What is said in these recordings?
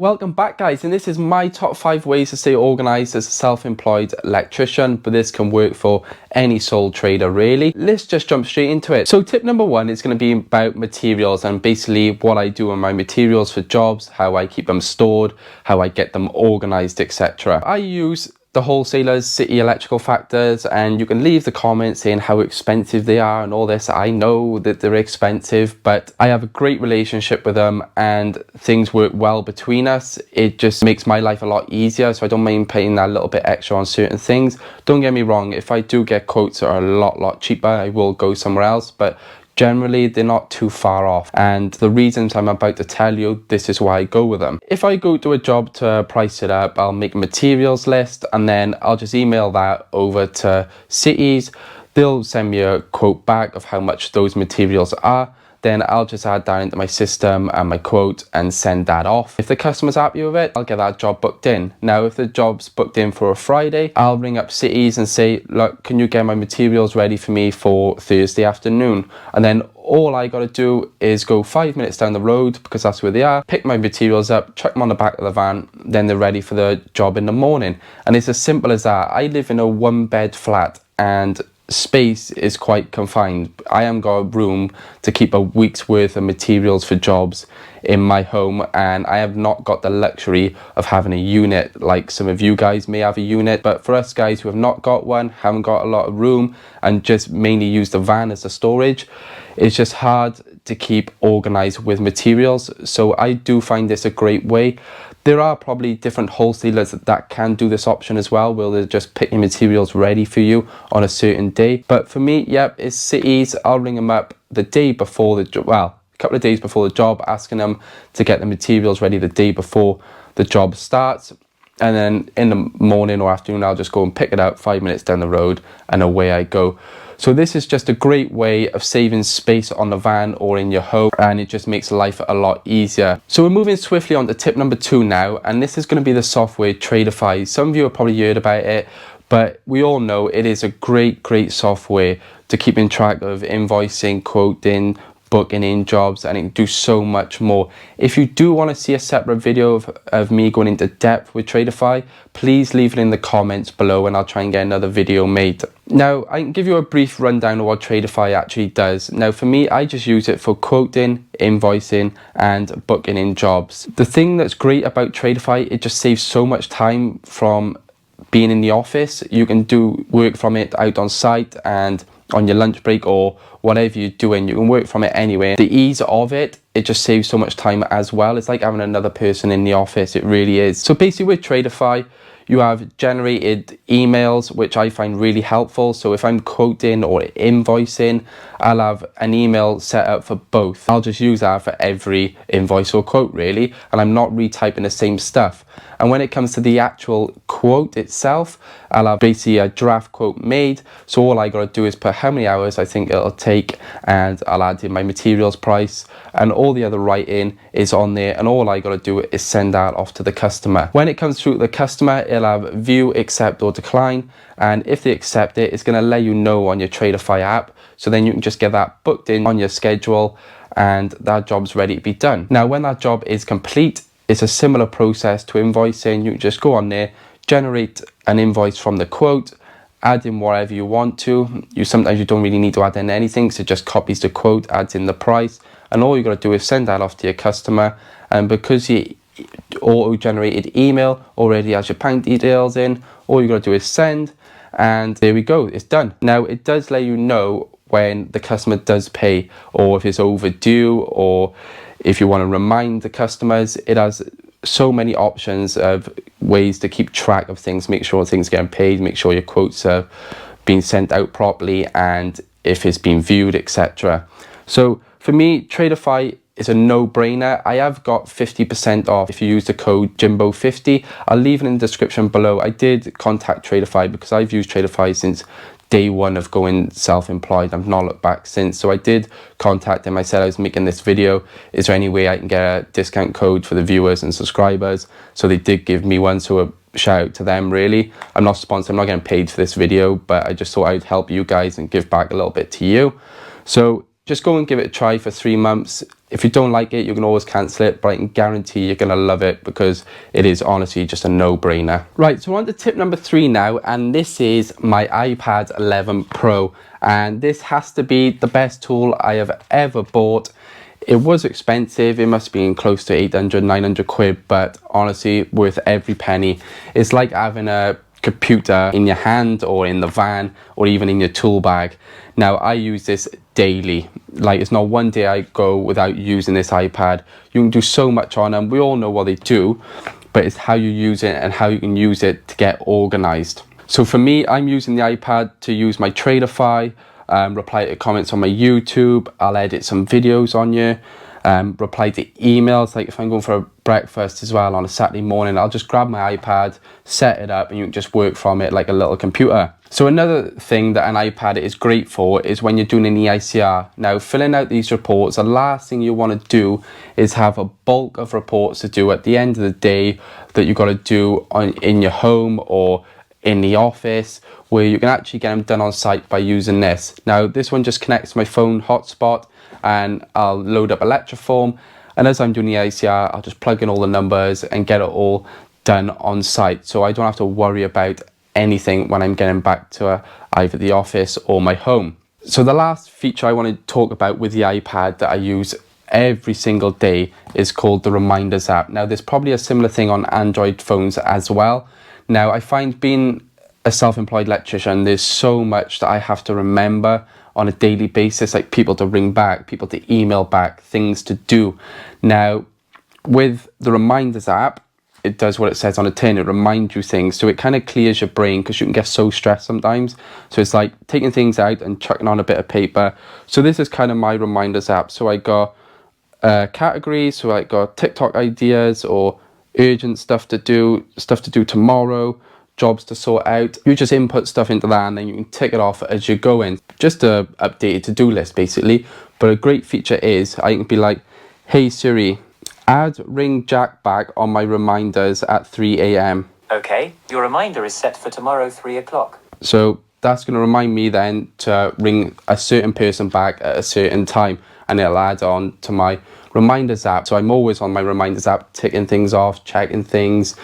Welcome back, guys, and this is my top 5 ways to stay organized as a self-employed electrician, but this can work for any sole trader really. Let's just jump straight into it. So tip number 1 is going to be about materials and basically what I do on my materials for jobs, how I keep them stored, how I get them organized, etc. I use the wholesalers, City Electrical Factors, and you can leave the comments saying how expensive they are and all this. I know that they're expensive, but I have a great relationship with them and things work well between us. It just makes my life a lot easier, so I don't mind paying that little bit extra on certain things. Don't get me wrong, if I do get quotes that are a lot cheaper, I will go somewhere else, but generally they're not too far off, and the reasons I'm about to tell you, this is why I go with them. If I go to a job to price it up, I'll make a materials list and then I'll just email that over to cities. They'll send me a quote back of how much those materials are. Then I'll just add that into my system and my quote and send that off. If the customer's happy with it, I'll get that job booked in. Now, if the job's booked in for a Friday, I'll ring up cities and say, look, can you get my materials ready for me for Thursday afternoon? And then all I gotta do is go 5 minutes down the road, because that's where they are, pick my materials up, chuck them on the back of the van, then they're ready for the job in the morning. And it's as simple as that. I live in a 1-bed flat and space is quite confined. I haven't got room to keep a week's worth of materials for jobs in my home, and I have not got the luxury of having a unit like some of you guys may have a unit. But for us guys who have not got one, haven't got a lot of room and just mainly use the van as a storage, it's just hard to keep organized with materials. So I do find this a great way. There are probably different wholesalers that can do this option as well, where they're just picking materials ready for you on a certain day. But for me, yep, it's cities. I'll ring them up the day before the job, well, a couple of days before the job, asking them to get the materials ready the day before the job starts. And then in the morning or afternoon, I'll just go and pick it up 5 minutes down the road and away I go. So this is just a great way of saving space on the van or in your home, and it just makes life a lot easier. So we're moving swiftly on to tip number 2 now, and this is going to be the software Tradify. Some of you have probably heard about it, but we all know it is a great software to keeping track of invoicing, quoting, booking in jobs, and it can do so much more. If you do want to see a separate video of me going into depth with Tradify, please leave it in the comments below and I'll try and get another video made. Now, I can give you a brief rundown of what Tradify actually does. Now, for me, I just use it for quoting, invoicing, and booking in jobs. The thing that's great about Tradify, it just saves so much time from being in the office. You can do work from it out on site and on your lunch break or whatever you're doing, you can work from it anywhere. The ease of it just saves so much time as well. It's like having another person in the office, it really is. So basically with Tradify, you have generated emails, which I find really helpful. So if I'm quoting or invoicing, I'll have an email set up for both. I'll just use that for every invoice or quote really, and I'm not retyping the same stuff. And when it comes to the actual quote itself, I'll have basically a draft quote made. So all I got to do is put how many hours I think it'll take, and I'll add in my materials price, and all the other writing is on there, and all I got to do is send that off to the customer. When it comes through to the customer, it'll have view, accept or decline, and if they accept it, it's going to let you know on your Tradify app, so then you can just get that booked in on your schedule and that job's ready to be done. Now when that job is complete, it's a similar process to invoicing. You can just go on there, generate an invoice from the quote, add in whatever you want to. Sometimes you don't really need to add in anything, so just copies the quote, adds in the price, and all you got to do is send that off to your customer. And because you auto-generated email already has your bank details in, all you got to do is send, and there we go, it's done. Now it does let you know when the customer does pay, or if it's overdue, or if you want to remind the customers. It has so many options of ways to keep track of things, make sure things are getting paid, make sure your quotes are being sent out properly, and if it's been viewed, etc. So for me, Tradify is a no-brainer. I have got 50% off if you use the code Jimbo50. I'll leave it in the description below. I did contact Tradify because I've used Tradify since day 1 of going self-employed. I've not looked back since. So I did contact them. I said I was making this video. Is there any way I can get a discount code for the viewers and subscribers? So they did give me one. So a shout out to them really. I'm not sponsored. I'm not getting paid for this video, but I just thought I'd help you guys and give back a little bit to you. So Just go and give it a try for 3 months. If you don't like it, you can always cancel it, but I can guarantee you're gonna love it because it is honestly just a no-brainer. Right, so on to tip number 3 now, and this is my iPad 11 Pro. And this has to be the best tool I have ever bought. It was expensive, it must have been close to 800, 900 quid, but honestly, worth every penny. It's like having a computer in your hand or in the van or even in your tool bag. Now I use this daily. Like, it's not one day I go without using this iPad. You can do so much on them. We all know what they do, but it's how you use it and how you can use it to get organized. So for me, I'm using the iPad to use my Tradify, reply to comments on my YouTube. I'll edit some videos on you, reply to emails. Like if I'm going for a breakfast as well on a Saturday morning, I'll just grab my iPad, set it up, and you can just work from it like a little computer. So another thing that an iPad is great for is when you're doing an EICR. Now, filling out these reports, the last thing you want to do is have a bulk of reports to do at the end of the day that you've got to do in your home or in the office, where you can actually get them done on site by using this. Now, this one just connects to my phone hotspot, and I'll load up Electriform, and as I'm doing the ICR, I'll just plug in all the numbers and get it all done on site, so I don't have to worry about anything when I'm getting back to either the office or my home. So the last feature I want to talk about with the iPad that I use every single day is called the Reminders app. Now, there's probably a similar thing on Android phones as well. Now, I find being a self-employed electrician, there's so much that I have to remember on a daily basis, like people to ring back, people to email back, things to do. Now, with the Reminders app, it does what it says on the tin. It reminds you things, so it kind of clears your brain because you can get so stressed sometimes. So it's like taking things out and chucking on a bit of paper. So this is kind of my Reminders app. So I got categories, so I got TikTok ideas or urgent stuff to do tomorrow, jobs to sort out. You just input stuff into that and then you can tick it off as you go in. Just a updated to-do list basically. But a great feature is I can be like, hey Siri, add ring Jack back on my reminders at 3 a.m. Okay, your reminder is set for tomorrow 3 o'clock. So that's going to remind me then to ring a certain person back at a certain time, and it'll add on to my Reminders app. So I'm always on my Reminders app, ticking things off, checking things,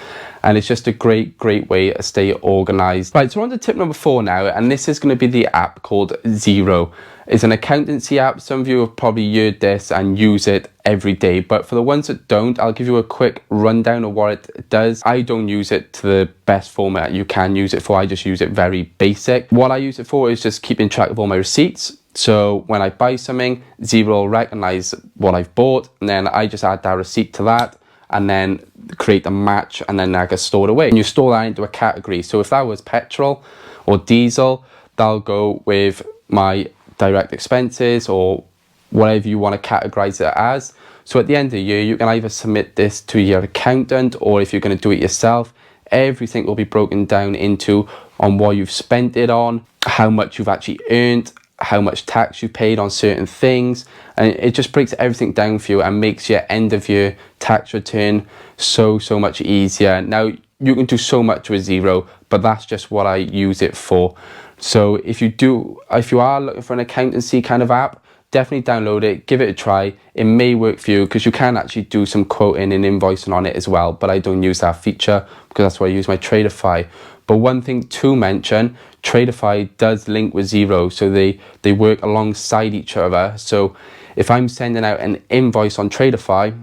and it's just a great way to stay organized. Right, so on to tip number 4 now, and this is going to be the app called Xero. It's an accountancy app. Some of you have probably heard this and use it every day, but for the ones that don't, I'll give you a quick rundown of what it does. I don't use it to the best format you can use it for. I just use it very basic. What I use it for is just keeping track of all my receipts. So when I buy something, Xero will recognize what I've bought, and then I just add that receipt to that, and then create a match, and then that gets stored away. And you store that into a category. So if that was petrol or diesel, that'll go with my direct expenses or whatever you want to categorize it as. So at the end of the year, you can either submit this to your accountant, or if you're going to do it yourself, everything will be broken down into on what you've spent it on, how much you've actually earned, how much tax you paid on certain things, and it just breaks everything down for you and makes your end of year tax return so much easier. Now, you can do so much with Xero, but that's just what I use it for. So if you are looking for an accountancy kind of app, definitely download it, give it a try. It may work for you because you can actually do some quoting and invoicing on it as well, but I don't use that feature because that's why I use my Tradify. But one thing to mention, Tradify does link with Xero, so they work alongside each other. So if I'm sending out an invoice on Tradify,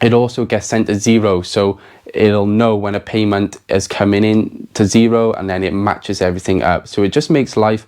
it also gets sent to Xero, so it'll know when a payment is coming in to Xero, and then it matches everything up. So it just makes life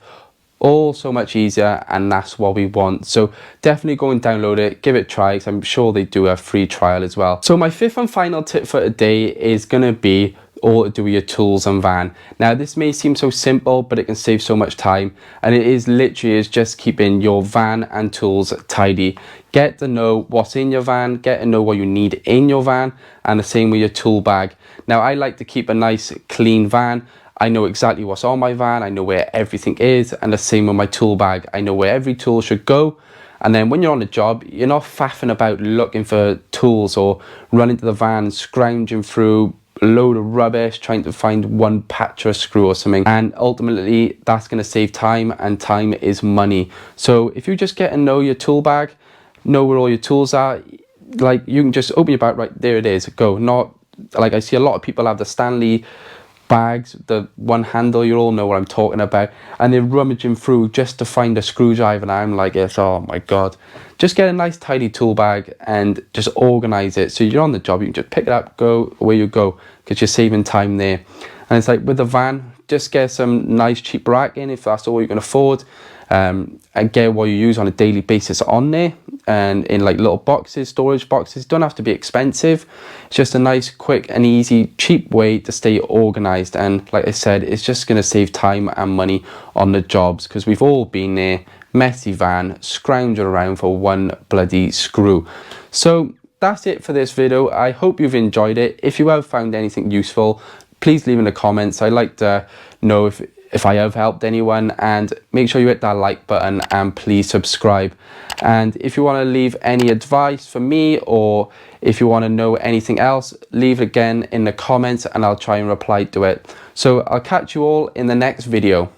all so much easier, and that's what we want. So definitely go and download it, give it a try, because I'm sure they do a free trial as well. So my 5th and final tip for today is going to be all to do with your tools and van. Now, this may seem so simple, but it can save so much time, and it is literally just keeping your van and tools tidy. Get to know what's in your van, get to know what you need in your van, and the same with your tool bag. Now, I like to keep a nice clean van. I know exactly what's on my van, I know where everything is, and the same with my tool bag. I know where every tool should go. And then when you're on a job, you're not faffing about looking for tools or running to the van, scrounging through a load of rubbish trying to find one patch or a screw or something, and ultimately that's going to save time, and time is money. So if you just get to know your tool bag, know where all your tools are, like you can just open your bag, right there it is, go. Not like I see a lot of people have the Stanley bags, the one handle, you all know what I'm talking about, and they're rummaging through just to find a screwdriver, and I'm like, it's, oh my god. Just get a nice tidy tool bag and just organize it, so you're on the job, you can just pick it up, go away you go, because you're saving time there. And it's like with the van, just get some nice cheap rack in if that's all you can afford, and get what you use on a daily basis on there, and in like little boxes, storage boxes. Don't have to be expensive, it's just a nice, quick and easy, cheap way to stay organized. And like I said, it's just going to save time and money on the jobs, because we've all been there, messy van, scrounging around for one bloody screw. So that's it for this video. I hope you've enjoyed it. If you have found anything useful, please leave in the comments. I'd like to know if I have helped anyone, and make sure you hit that like button and please subscribe. And if you want to leave any advice for me, or if you want to know anything else, leave it again in the comments and I'll try and reply to it. So I'll catch you all in the next video.